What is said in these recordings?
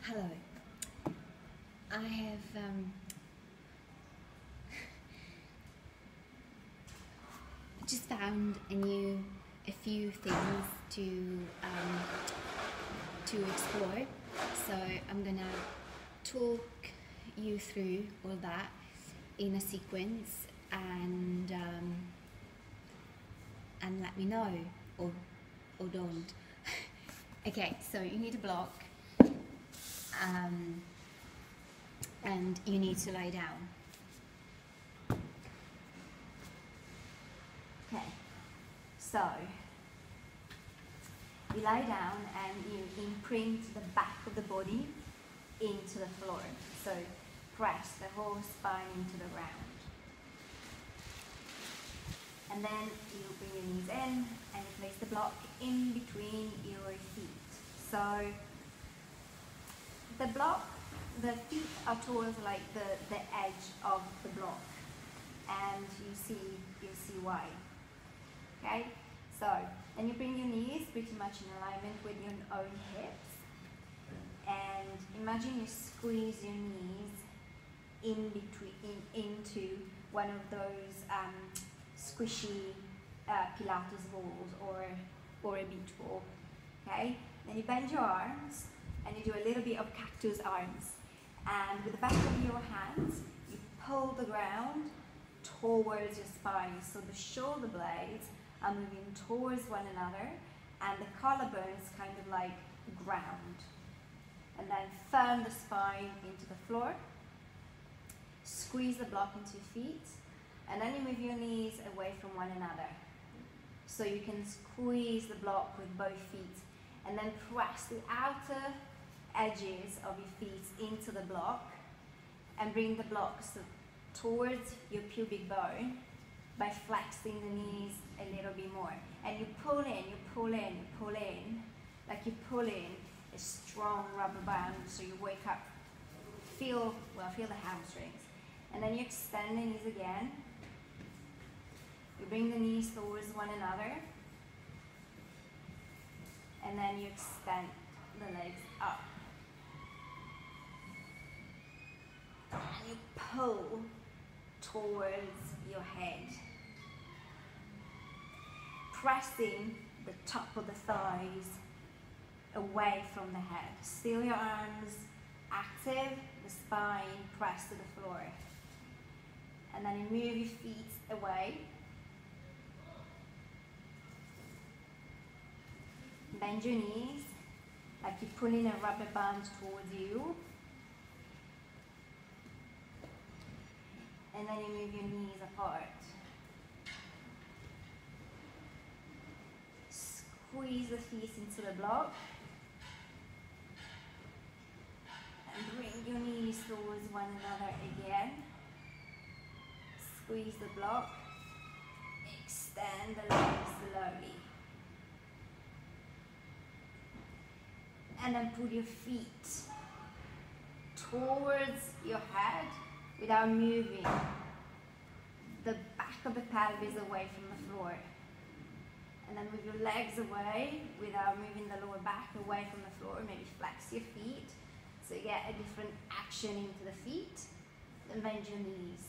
Hello. I have just found a few things to explore. So I'm gonna talk you through all that in a sequence and let me know or don't. Okay, so you need a block. And you need to lie down. Okay, so you lie down and you imprint the back of the body into the floor. So press the whole spine into the ground. And then you bring your knees in and you place the block in between your feet. So the feet are towards like the edge of the block, and you'll see why. Okay, so then you bring your knees pretty much in alignment with your own hips, and imagine you squeeze your knees into one of those squishy Pilates balls or a beach ball. Okay, then you bend your arms and you do a little bit of cactus arms. And with the back of your hands, you pull the ground towards your spine. So the shoulder blades are moving towards one another and the collarbones kind of like ground. And then firm the spine into the floor. Squeeze the block into your feet. And then you move your knees away from one another. So you can squeeze the block with both feet. And then press the outer edges of your feet into the block and bring the blocks towards your pubic bone by flexing the knees a little bit more. And you pull in, you pull in, you pull in, like you pull in a strong rubber band so you wake up, feel the hamstrings. And then you extend the knees again. You bring the knees towards one another. And then you extend the legs up. And you pull towards your head. Pressing the top of the thighs away from the head. Still your arms active, the spine pressed to the floor. And then you move your feet away. Bend your knees, like you're pulling a rubber band towards you. And then you move your knees apart. Squeeze the feet into the block. And bring your knees towards one another again. Squeeze the block. Extend the legs slowly. And then pull your feet towards your head without moving the back of the pelvis away from the floor. And then move your legs away without moving the lower back away from the floor. Maybe flex your feet so you get a different action into the feet. Then bend your knees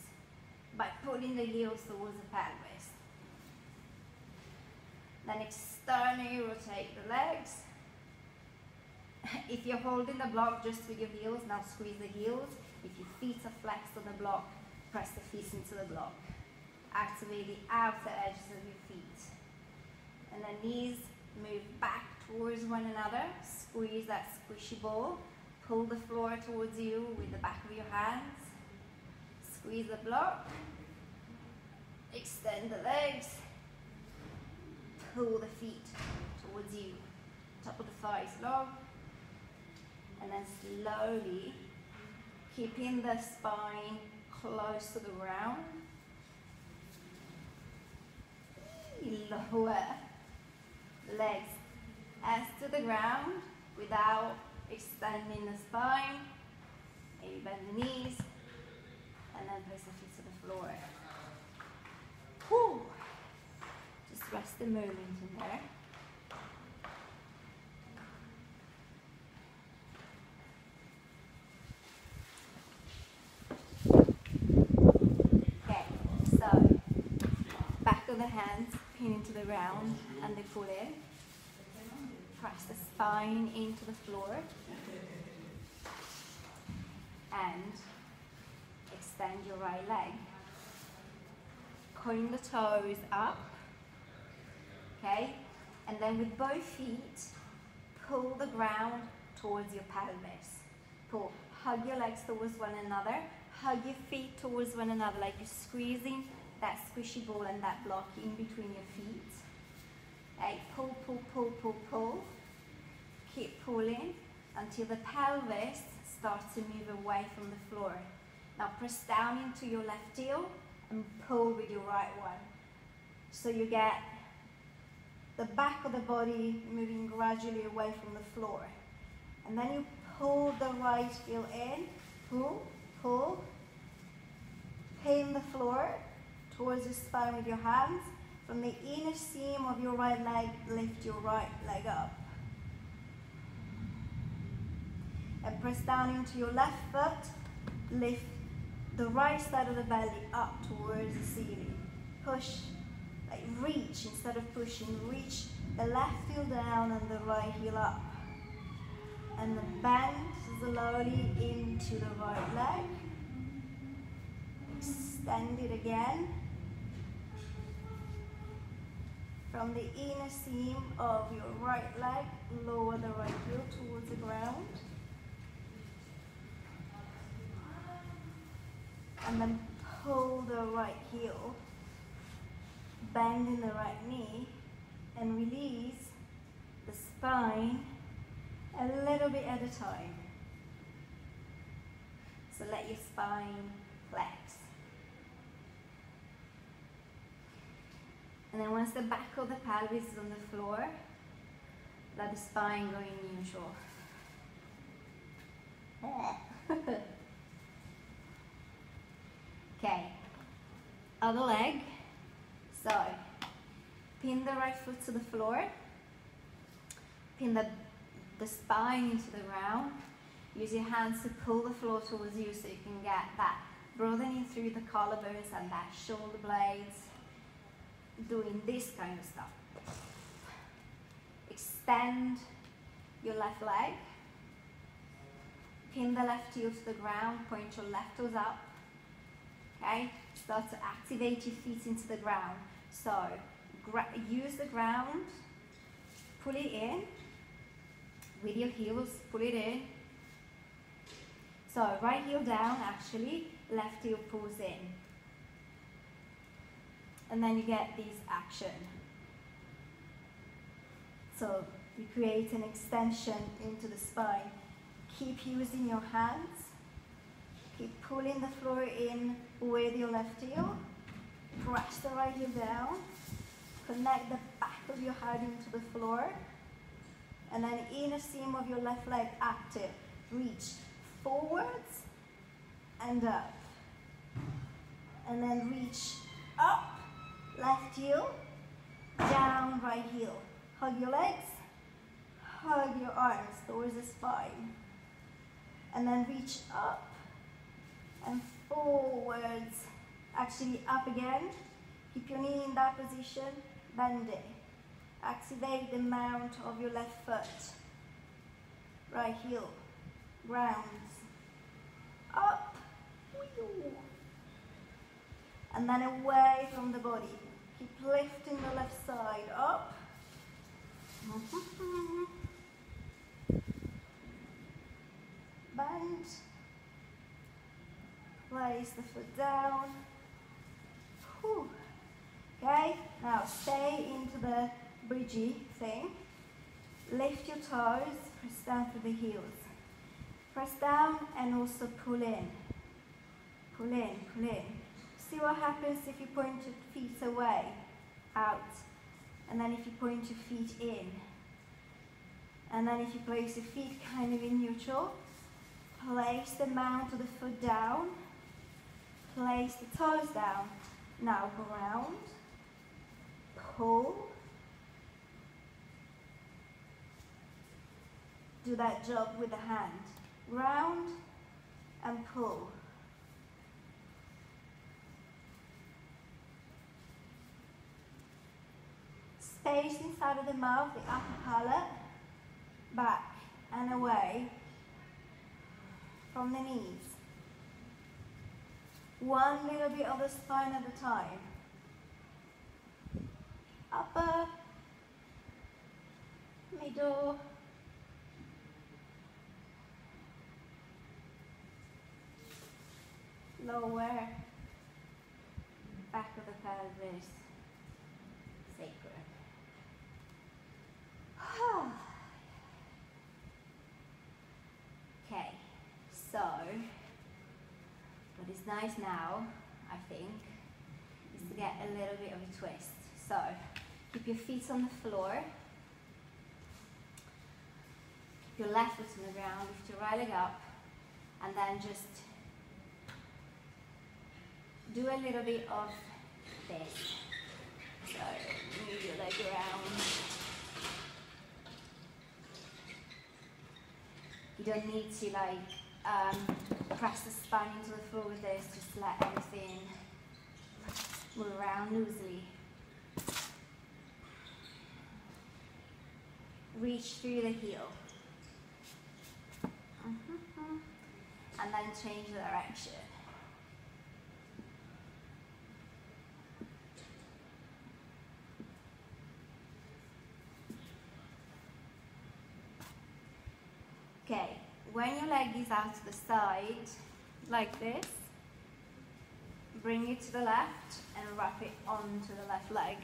by pulling the heels towards the pelvis. Then externally rotate the legs. If you're holding the block just with your heels, now squeeze the heels. If your feet are flexed on the block, press the feet into the block. Activate the outer edges of your feet. And then knees move back towards one another. Squeeze that squishy ball. Pull the floor towards you with the back of your hands. Squeeze the block. Extend the legs. Pull the feet towards you. Top of the thighs long. And then slowly, keeping the spine close to the ground, lower the legs as to the ground without extending the spine. Maybe bend the knees, and then place the feet to the floor. Whew. Just rest the moment in there. into the ground and they pull in. Press the spine into the floor and extend your right leg. Point the toes up, okay? And then with both feet, pull the ground towards your pelvis. Pull, hug your legs towards one another, hug your feet towards one another, like you're squeezing that squishy ball and that block in between your feet. Okay, pull, pull, pull, pull, pull. Keep pulling until the pelvis starts to move away from the floor. Now press down into your left heel and pull with your right one. So you get the back of the body moving gradually away from the floor. And then you pull the right heel in, pull, pull, pin the floor towards your spine with your hands. From the inner seam of your right leg, lift your right leg up. And press down into your left foot, lift the right side of the belly up towards the ceiling. Push, like reach instead of pushing, reach the left heel down and the right heel up. And then bend slowly into the right leg. Extend it again. From the inner seam of your right leg, lower the right heel towards the ground. And then pull the right heel, bend in the right knee, and release the spine a little bit at a time. So let your spine flex. And then once the back of the pelvis is on the floor, let the spine go in neutral. Okay, other leg. So, pin the right foot to the floor, pin the spine into the ground. Use your hands to pull the floor towards you so you can get that broadening through the collarbones and that shoulder blades, doing this kind of stuff. Extend your left leg, pin the left heel to the ground, point your left toes up. Okay, start to activate your feet into the ground. So, use the ground, pull it in, with your heels, pull it in. So, right heel down actually, left heel pulls in. And then you get this action. So, you create an extension into the spine. Keep using your hands. Keep pulling the floor in with your left heel. Press the right heel down. Connect the back of your head into the floor. And then inner seam of your left leg active. Reach forwards and up. And then reach up, left heel, down, right heel. Hug your legs, hug your arms towards the spine. And then reach up and forwards, actually up again. Keep your knee in that position, bend it. Activate the mount of your left foot. Right heel, grounds, up, and then away from the body. Keep lifting the left side up. Bend. Place the foot down. Whew. Okay, now stay into the bridgie thing. Lift your toes, press down through the heels. Press down and also pull in. Pull in, pull in. See what happens if you point your feet away, out. And then if you point your feet in. And then if you place your feet kind of in neutral, place the mount of the foot down. Place the toes down. Now ground, pull. Do that job with the hand. Ground and pull. space inside of the mouth, the upper palate, back and away from the knees. One little bit of the spine at a time. Upper, middle, lower, back of the pelvis, sacrum. Okay, so what is nice now, I think, is to get a little bit of a twist. So keep your feet on the floor, keep your left foot on the ground, lift your right leg up, and then just do a little bit of this. So move your leg around. You don't need to press the spine into the floor with this, just let everything move around loosely. Reach through the heel. And then change the direction. Okay, when your leg is out to the side, like this, bring it to the left and wrap it onto the left leg.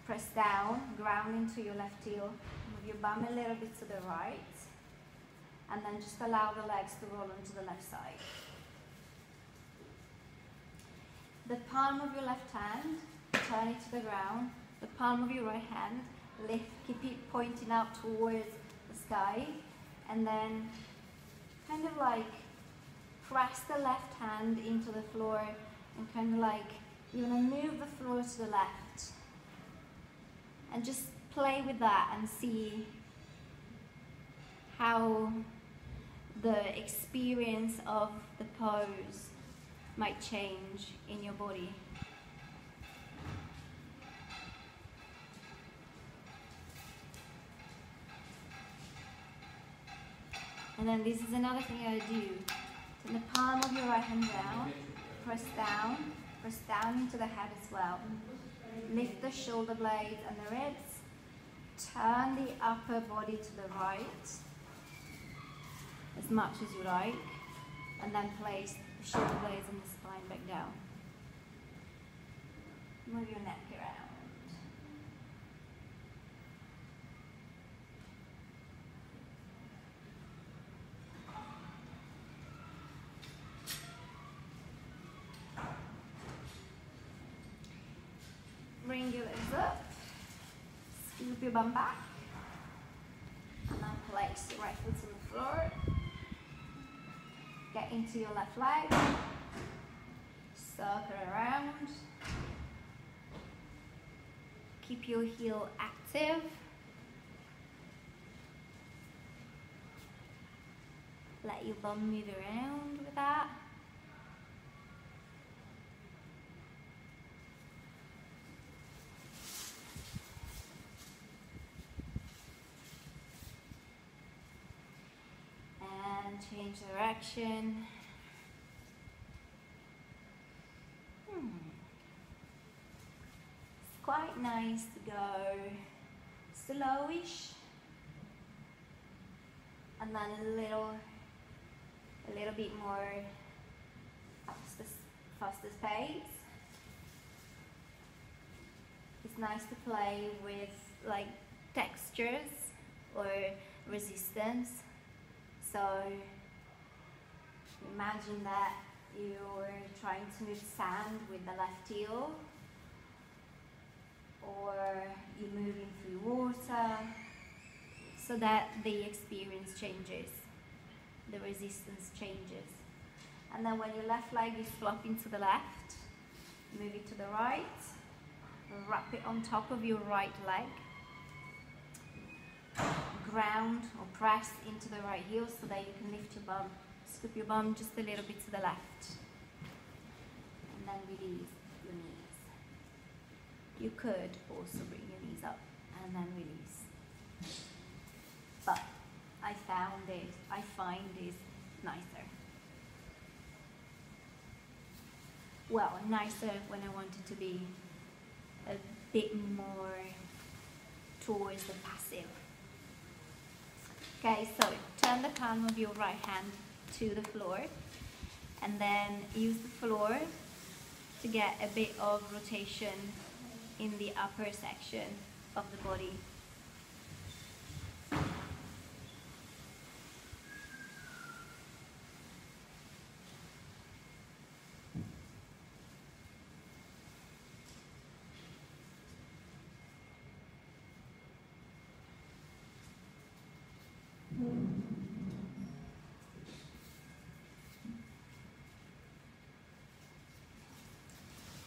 Press down, ground into your left heel, move your bum a little bit to the right, and then just allow the legs to roll onto the left side. The palm of your left hand, turn it to the ground. The palm of your right hand, lift, keep it pointing out towards the sky, and then kind of press the left hand into the floor and kind of you're gonna move the floor to the left. And just play with that and see how the experience of the pose might change in your body. And then this is another thing I do. Turn the palm of your right hand down, press down into the head as well. Lift the shoulder blades and the ribs. Turn the upper body to the right, as much as you like. And then place the shoulder blades and the spine back down. Move your neck around. Bring your legs up, scoop your bum back, and then place your right foot on the floor. Get into your left leg, circle around. Keep your heel active. Let your bum move around with that. Change direction. It's quite nice to go slowish and then a little bit more faster pace. It's nice to play with textures or resistance. So imagine that you're trying to move sand with the left heel, or you're moving through water, so that the experience changes, the resistance changes. And then when your left leg is flopping to the left, move it to the right, wrap it on top of your right leg, ground or press into the right heel so that you can lift your bum, scoop your bum just a little bit to the left, and then release your knees. You could also bring your knees up and then release. But I find this nicer. Well, nicer when I want it to be a bit more towards the passive. Okay, so turn the palm of your right hand to the floor and then use the floor to get a bit of rotation in the upper section of the body.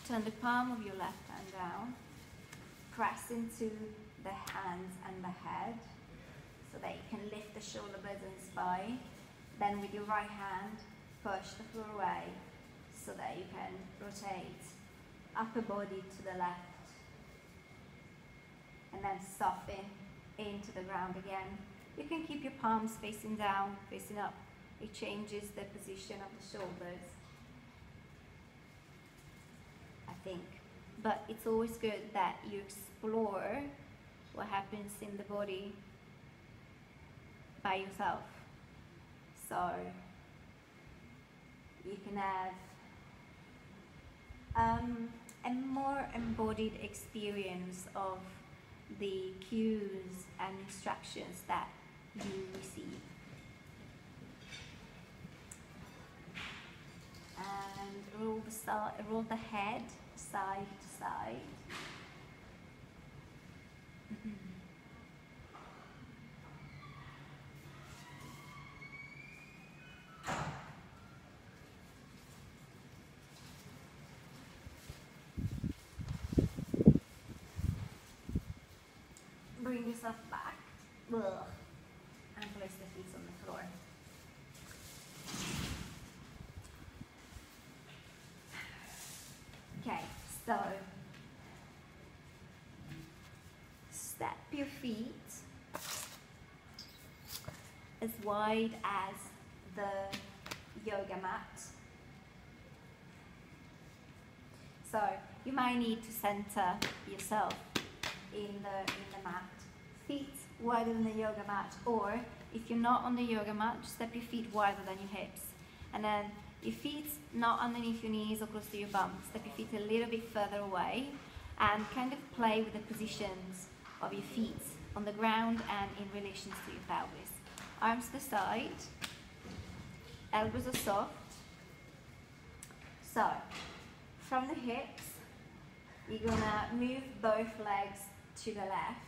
Turn the palm of your left hand down, press into the hands and the head so that you can lift the shoulder blades and spine. Then with your right hand, push the floor away so that you can rotate upper body to the left and then soften into the ground again. You can keep your palms facing down, facing up. It changes the position of the shoulders, I think. But it's always good that you explore what happens in the body by yourself. So you can have a more embodied experience of the cues and instructions that you receive. And roll the head side to side. Bring yourself back. Ugh. And place the feet on the floor. Okay, so step your feet as wide as the yoga mat. So you might need to center yourself in the mat. Feet wider than the yoga mat, or if you're not on the yoga mat, just step your feet wider than your hips. And then your feet not underneath your knees or close to your bum. Step your feet a little bit further away and kind of play with the positions of your feet on the ground and in relation to your pelvis. Arms to the side, elbows are soft. So, from the hips, you're gonna move both legs to the left.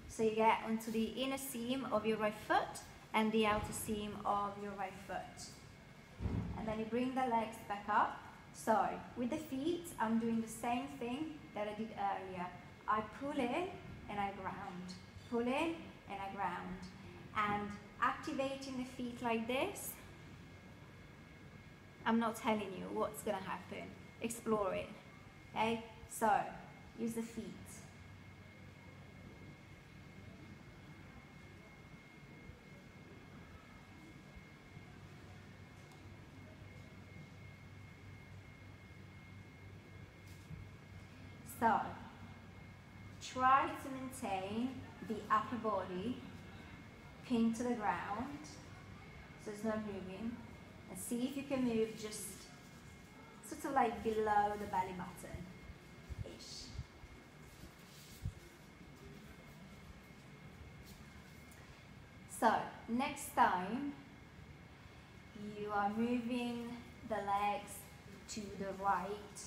So you get onto the inner seam of your right foot and the outer seam of your right foot. And then you bring the legs back up. So with the feet, I'm doing the same thing that I did earlier. I pull in and I ground. Pull in and I ground. And activating the feet like this, I'm not telling you what's gonna happen. Explore it, okay? So, use the feet. So, try to maintain the upper body pinned to the ground, so it's not moving, and see if you can move just sort of like below the belly button-ish. So, next time you are moving the legs to the right,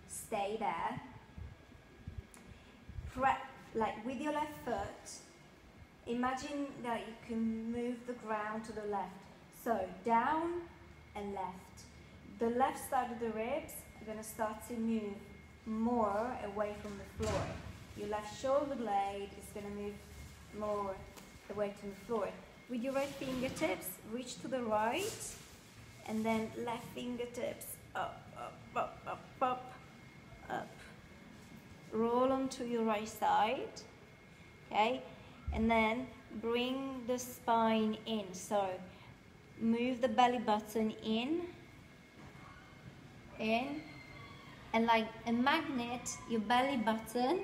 stay there. Like with your left foot, imagine that you can move the ground to the left. So down and left. The left side of the ribs are going to start to move more away from the floor. Your left shoulder blade is going to move more away from the floor. With your right fingertips, reach to the right, and then left fingertips up, up, up, up, up, roll onto your right side, okay? And then bring the spine in. So move the belly button in, and like a magnet, your belly button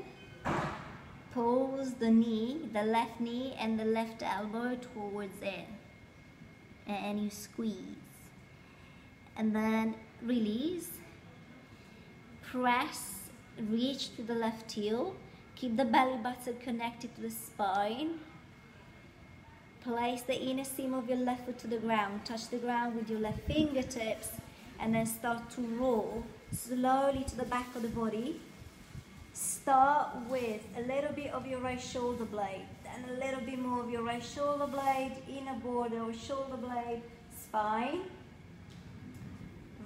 pulls the knee, the left knee and the left elbow towards in, and you squeeze. And then release, press, reach to the left heel, keep the belly button connected to the spine. Place the inner seam of your left foot to the ground, touch the ground with your left fingertips, and then start to roll slowly to the back of the body. Start with a little bit of your right shoulder blade, then a little bit more of your right shoulder blade, inner border or shoulder blade, spine.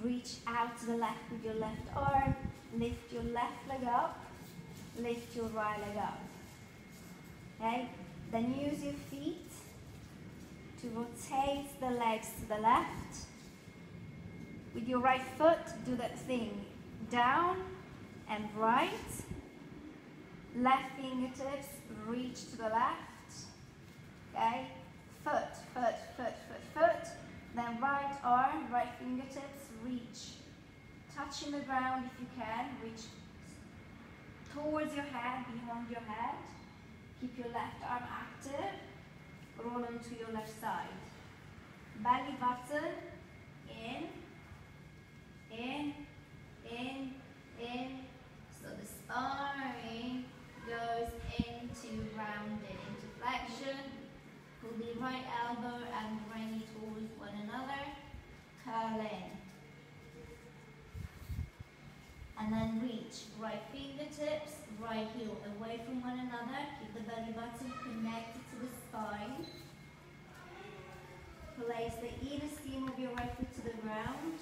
Reach out to the left with your left arm, lift your left leg up, lift your right leg up. Okay? Then use your feet to rotate the legs to the left. With your right foot, do that thing, down and right. Left fingertips, reach to the left. Okay? Foot, foot, foot, foot, foot. Then right arm, right fingertips, reach. Touching the ground if you can, reach towards your head, behind your head. Keep your left arm active. Roll onto your left side. Belly button, in, in, in, in. So the spine goes into rounded, into flexion. Pull the right elbow and right knee towards one another. Curl in. And then reach. Right fingertips, right heel away from one another. Keep the belly button connected to the spine. Place the inner seam of your right foot to the ground.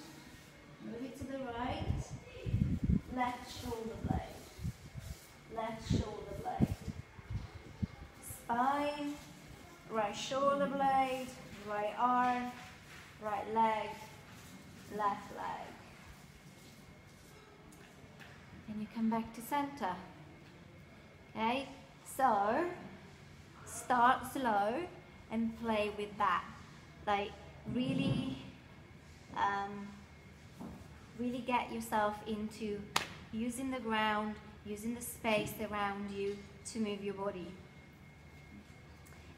Move it to the right. Left shoulder blade. Left shoulder blade. Spine. Right shoulder blade. Right arm. Right leg. Left leg. And you come back to center. Okay? So, start slow and play with that. Like, really get yourself into using the ground, using the space around you to move your body.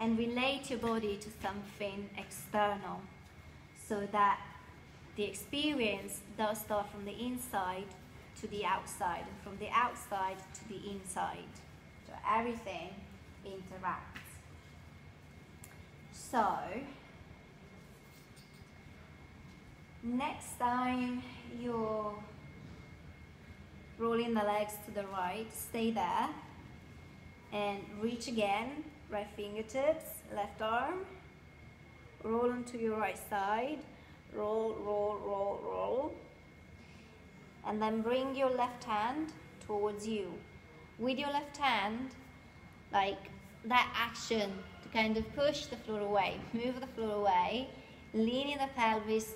And relate your body to something external so that the experience does start from the inside to the outside and from the outside to the inside. So everything interacts. So, next time you're rolling the legs to the right, stay there and reach again, right fingertips, left arm, roll onto your right side, roll, roll, roll, roll, and then bring your left hand towards you. With your left hand, like that action to kind of push the floor away, move the floor away, leaning the pelvis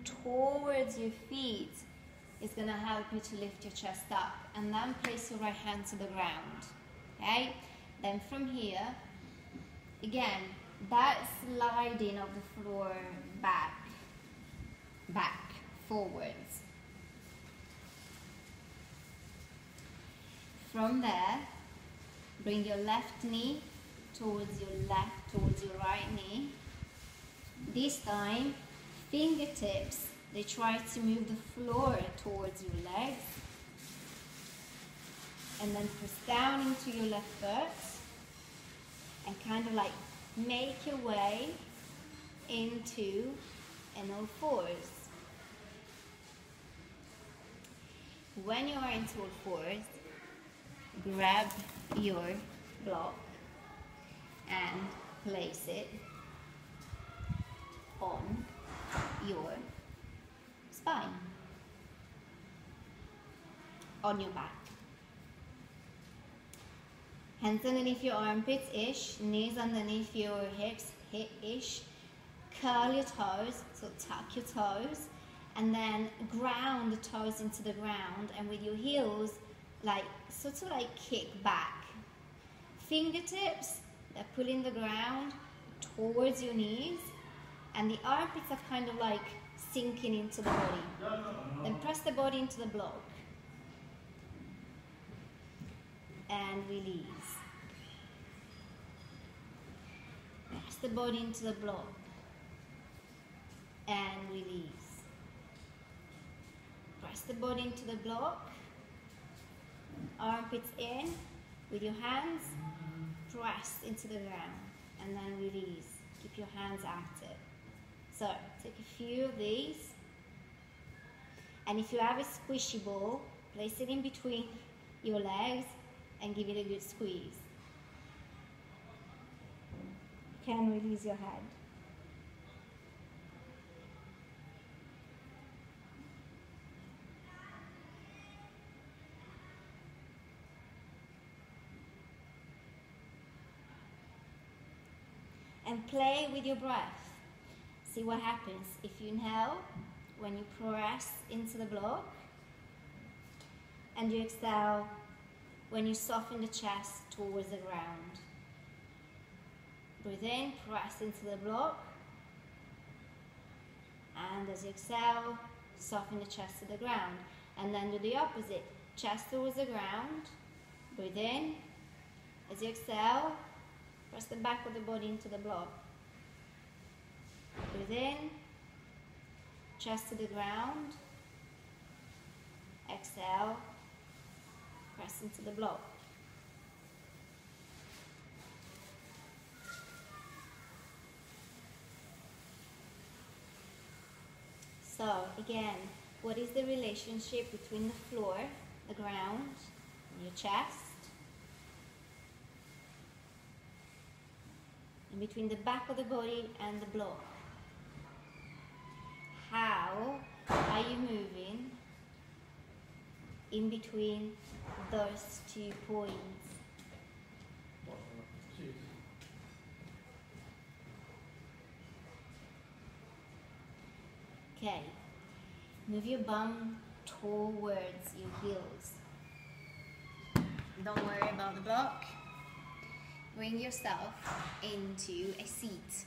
towards your feet is going to help you to lift your chest up, and then place your right hand to the ground. Okay? Then from here, again, that sliding of the floor back, forwards. From there, bring your left knee towards your right knee. This time, fingertips, they try to move the floor towards your legs. And then press down into your left foot and kind of like make your way into an all fours. When you are into all fours, grab your block and place it on your spine, on your back. Hands underneath your armpits-ish, knees underneath your hips, hip-ish. Curl your toes, so tuck your toes, and then ground the toes into the ground, and with your heels, like sort of like kick back. Fingertips, they're pulling the ground towards your knees, and the armpits are kind of like sinking into the body. Then press the body into the block and release. Press the body into the block and release. Press the body into the block, armpits in, with your hands, press into the ground and then release. Keep your hands active. So take a few of these, and if you have a squishy ball, place it in between your legs and give it a good squeeze. You can release your head. And play with your breath. See what happens if you inhale when you press into the block, and you exhale when you soften the chest towards the ground. Breathe in, press into the block, and as you exhale, soften the chest to the ground. And then do the opposite, chest towards the ground, breathe in, as you exhale, press the back of the body into the block. Breathe in, chest to the ground, exhale, press into the block. So again, what is the relationship between the floor, the ground, and your chest? And between the back of the body and the block? How are you moving in between those 2 points? Okay, move your bum towards your heels. Don't worry about the block. Bring yourself into a seat.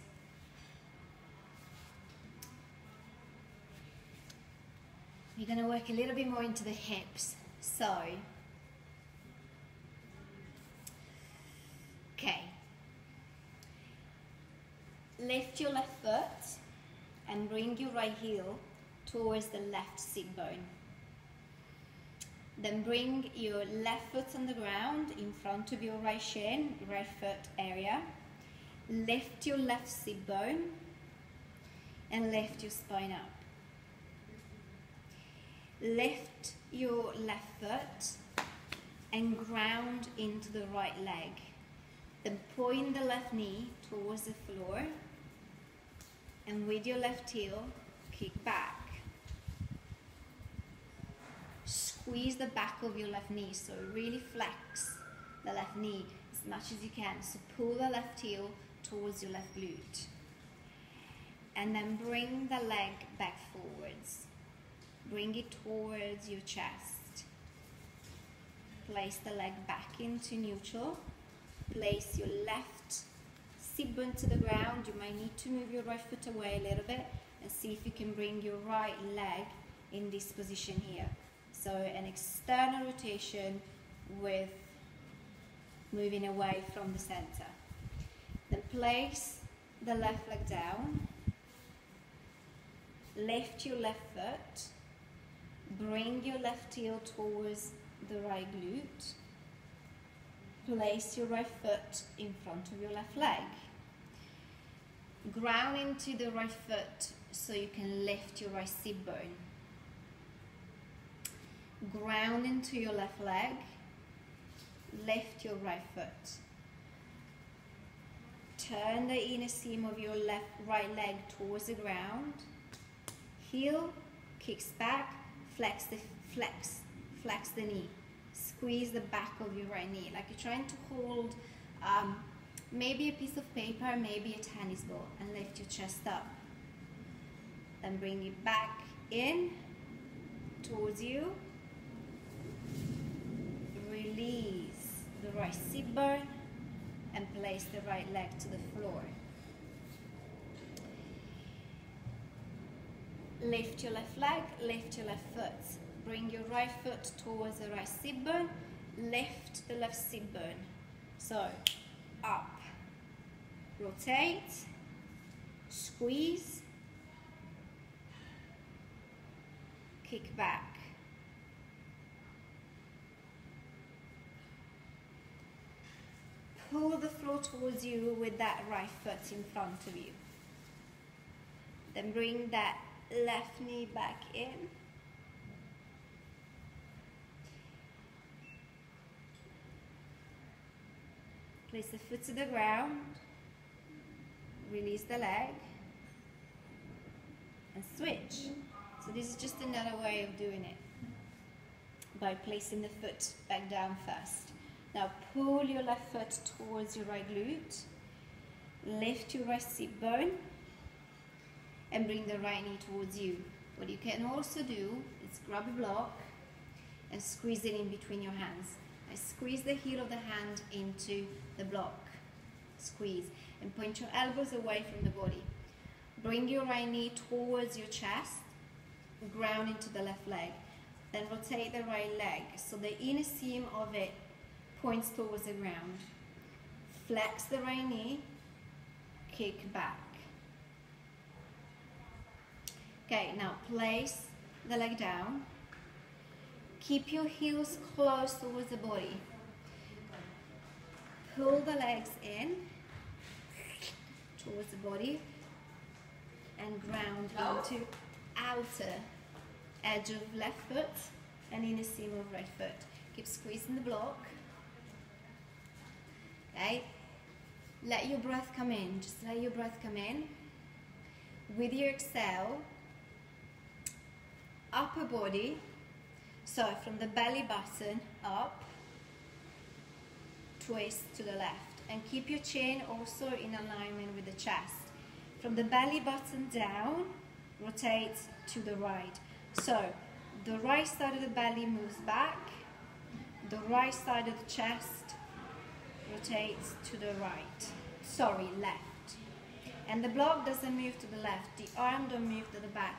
We're going to work a little bit more into the hips. So, okay. Lift your left foot and bring your right heel towards the left sit bone. Then bring your left foot on the ground in front of your right shin, right foot area. Lift your left sit bone and lift your spine up. Lift your left foot and ground into the right leg. Then point the left knee towards the floor, and with your left heel, kick back. Squeeze the back of your left knee, so really flex the left knee as much as you can. So pull the left heel towards your left glute. And then bring the leg back forwards. Bring it towards your chest. Place the leg back into neutral. Place your left sit bone to the ground. You might need to move your right foot away a little bit and see if you can bring your right leg in this position here. So an external rotation with moving away from the center. Then place the left leg down. Lift your left foot. Bring your left heel towards the right glute. Place your right foot in front of your left leg. Ground into the right foot so you can lift your right sit bone. Ground into your left leg. Lift your right foot. Turn the inner seam of your right leg towards the ground. Heel kicks back. Flex the knee. Squeeze the back of your right knee, like you're trying to hold maybe a piece of paper, maybe a tennis ball, and lift your chest up. Then bring it back in towards you. release the right sit bone and place the right leg to the floor. Lift your left leg, lift your left foot. Bring your right foot towards the right sit bone, lift the left sit bone. So, up, rotate, squeeze, kick back. Pull the floor towards you with that right foot in front of you. Then bring that left knee back in. Place the foot to the ground. Release the leg. And switch. So this is just another way of doing it. By placing the foot back down first. Now pull your left foot towards your right glute. Lift your right sit bone. And bring the right knee towards you. What you can also do is grab a block and squeeze it in between your hands. I squeeze the heel of the hand into the block. Squeeze. And point your elbows away from the body. Bring your right knee towards your chest. Ground into the left leg. Then rotate the right leg so the inner seam of it points towards the ground. Flex the right knee. Kick back. Okay, now place the leg down. Keep your heels close towards the body. Pull the legs in towards the body and ground into outer edge of left foot and inner seam of right foot. Keep squeezing the block. Okay, let your breath come in. Just let your breath come in. With your exhale, upper body, so from the belly button up, twist to the left, and keep your chin also in alignment with the chest. From the belly button down, rotate to the right. So the right side of the belly moves back, the right side of the chest rotates to the right, left. And the block doesn't move to the left, the arm don't move to the back,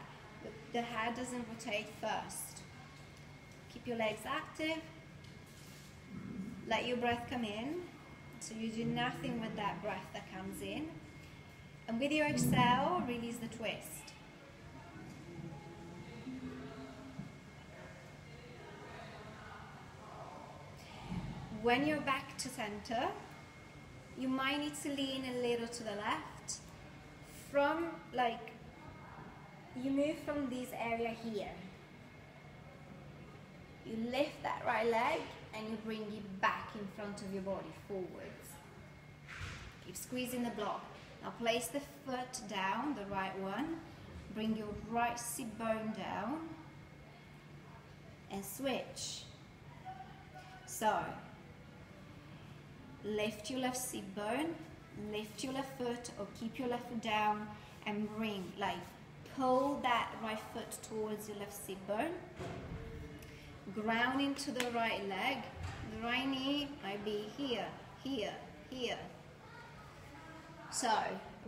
the head doesn't rotate first. Keep your legs active. Let your breath come in. So you do nothing with that breath that comes in. And with your exhale, release the twist. When you're back to center, you might need to lean a little to the left. You move from this area here. You lift that right leg and you bring it back in front of your body, forwards. Keep squeezing the block. Now place the foot down, the right one. Bring your right sit bone down and switch. So, lift your left sit bone, lift your left foot or keep your left foot down and bring, pull that right foot towards your left sit bone. Ground into the right leg. The right knee might be here, here, here. So,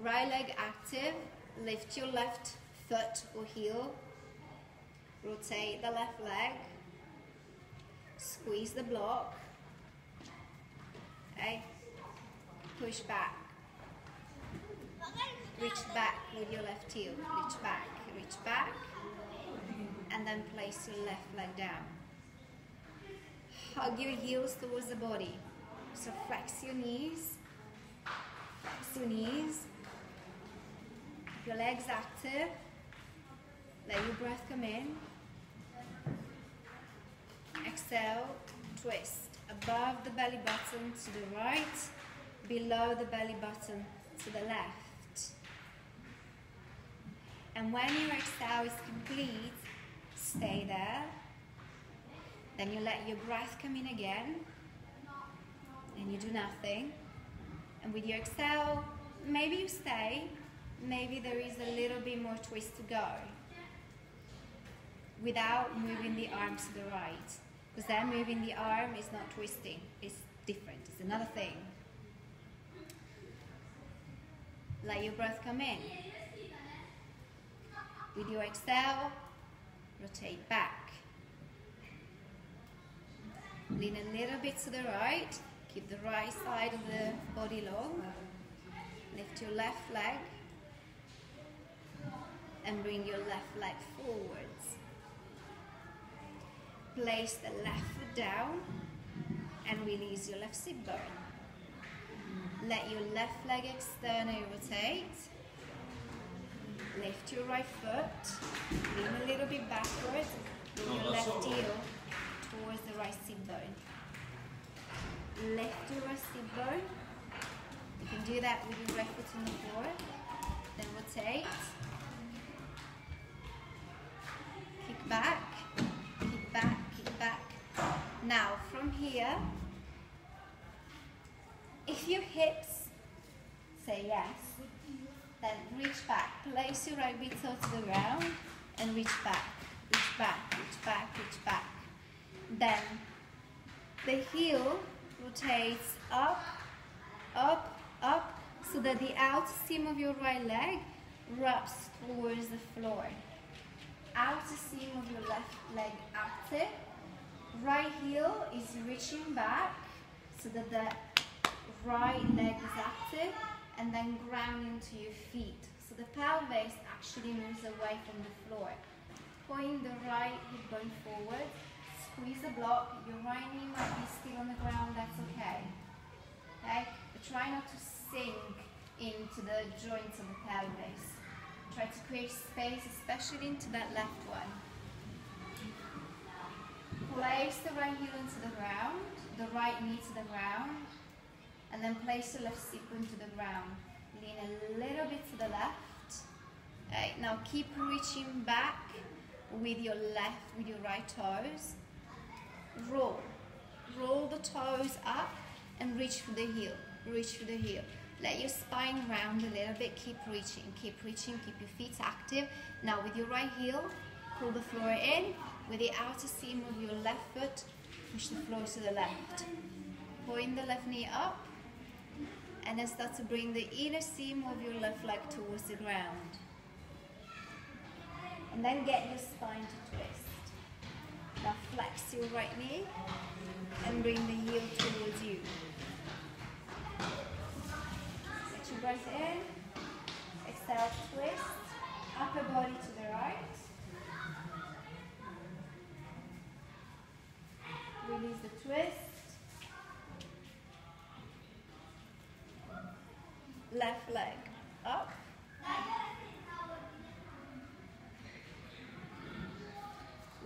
right leg active. Lift your left foot or heel. Rotate the left leg. Squeeze the block. Okay. Push back. Reach back with your left heel. Reach back. And then place your left leg down. Hug your heels towards the body. So flex your knees. Keep your legs active. Let your breath come in. Exhale, twist. Above the belly button to the right, below the belly button to the left. And when your exhale is complete, stay there. Then you let your breath come in again, and you do nothing. And with your exhale, maybe you stay, maybe there is a little bit more twist to go, without moving the arms to the right. Because then moving the arm is not twisting, it's different, it's another thing. Let your breath come in. With your exhale, rotate back. Lean a little bit to the right, keep the right side of the body long. Lift your left leg and bring your left leg forwards. Place the left foot down and release your left sit bone. Let your left leg externally rotate. Lift your right foot, lean a little bit backwards, bring your left heel towards the right sit bone. Lift your right sit bone. You can do that with your right foot on the floor. Then rotate. Kick back, kick back, kick back. Now from here, if your hips say yes, then reach back. Place your right big toe to the ground and reach back, reach back, reach back, reach back. Then the heel rotates up, up, up, so that the outer seam of your right leg wraps towards the floor. Outer seam of your left leg active. Right heel is reaching back so that the right leg is active, and then grounding to your feet. So the pelvis actually moves away from the floor. Point the right hip bone forward, squeeze the block. Your right knee might be still on the ground, that's okay. Okay? But try not to sink into the joints of the pelvis. Try to create space, especially into that left one. Place the right heel into the ground, the right knee to the ground, and then place the left sit bone to the ground. Lean a little bit to the left. Okay, now keep reaching back with your right toes. Roll. Roll the toes up and reach for the heel. Reach for the heel. Let your spine round a little bit. Keep reaching, keep reaching, keep your feet active. Now with your right heel, pull the floor in. With the outer seam of your left foot, push the floor to the left. Point the left knee up, and then start to bring the inner seam of your left leg towards the ground. And then get your spine to twist. Now flex your right knee and bring the heel towards you. Let your breath in, exhale, twist, upper body to the right. Release the twist. Left leg up.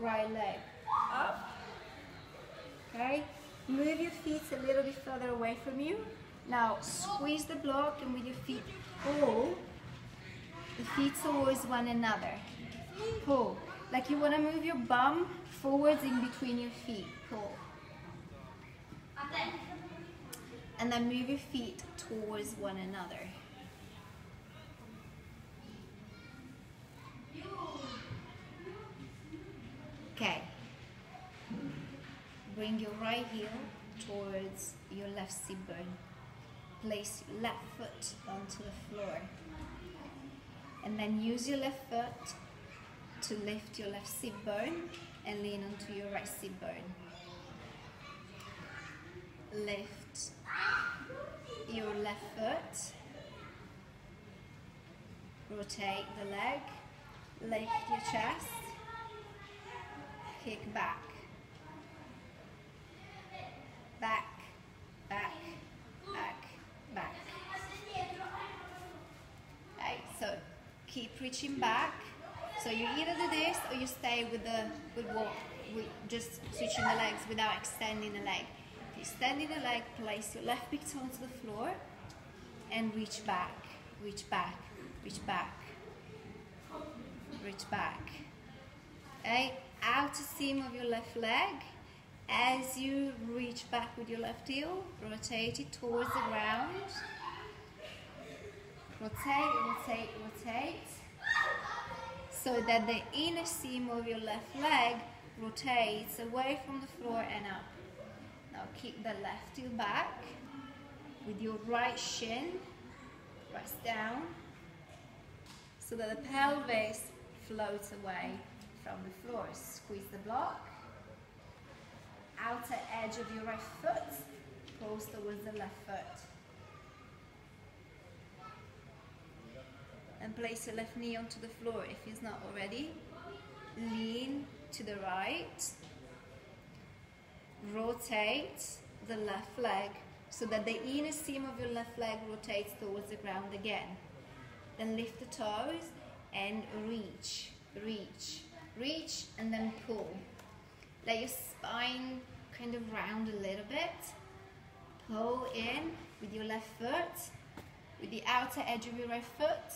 Right leg up. Okay. Move your feet a little bit further away from you. Now squeeze the block and with your feet pull the feet towards one another. Pull. Like you want to move your bum forwards in between your feet. Pull. And then move your feet towards one another. Okay. Bring your right heel towards your left sit bone. Place your left foot onto the floor. And then use your left foot to lift your left sit bone and lean onto your right sit bone. Lift your left foot. Rotate the leg. Lift your chest. Kick back. Back, back, back, back. Okay, so keep reaching back. So you either do this or you stay with just switching the legs without extending the leg. If you're extending the leg, place your left big toe onto the floor and reach back, reach back, reach back, reach back. Okay, outer seam of your left leg. As you reach back with your left heel, rotate it towards the ground. Rotate, rotate, rotate. So that the inner seam of your left leg rotates away from the floor and up. Now keep the left heel back with your right shin, press down so that the pelvis floats away from the floor. Squeeze the block, outer edge of your right foot pulls towards the left foot. And place your left knee onto the floor if it's not already. Lean to the right. Rotate the left leg so that the inner seam of your left leg rotates towards the ground again. Then lift the toes and reach, reach, reach, and then pull. Let your spine kind of round a little bit. Pull in with your left foot. With the outer edge of your right foot,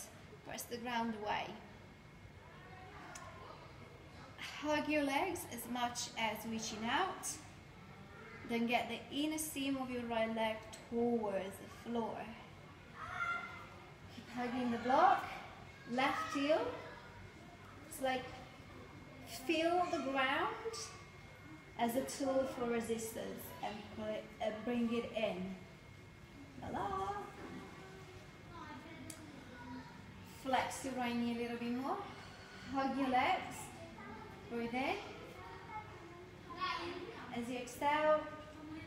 press the ground away. Hug your legs as much as reaching out. Then get the inner seam of your right leg towards the floor. Keep hugging the block. Left heel. It's like feel the ground as a tool for resistance and bring it in. Voila. Flex your right knee a little bit more. Hug your legs. Breathe in. As you exhale,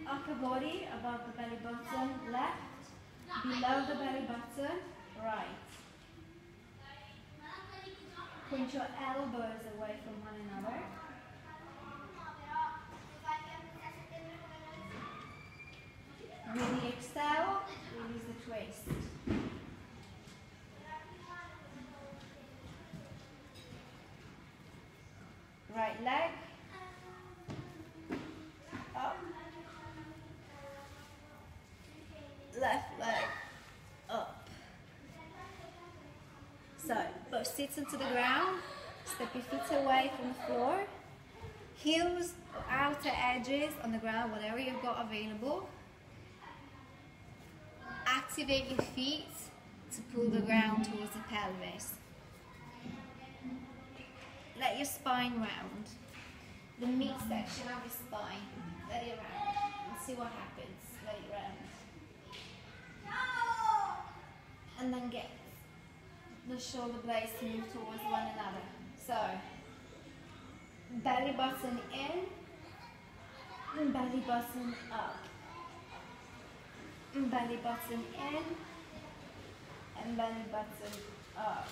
upper body above the belly button, left. Below the belly button, right. Point your elbows away from one another. With the exhale, release the twist. Right leg up, left leg up. So both sits onto the ground, step your feet away from the floor, heels or outer edges on the ground, whatever you've got available. Activate your feet to pull the ground towards the pelvis. Let your spine round. The midsection of your spine. Let it round. And see what happens. Let it round. And then get the shoulder blades to move towards one another. So, belly button in, and belly button up. And belly button in, and belly button up.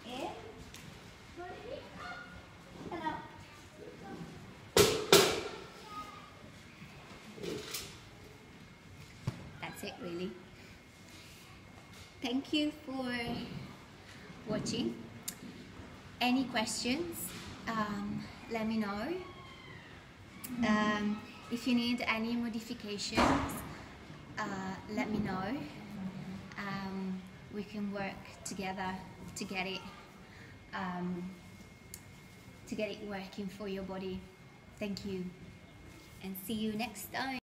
In. And up. That's it really. Thank you for watching. Any questions, let me know. If you need any modifications, let me know. We can work together to get it working for your body. Thank you, and see you next time.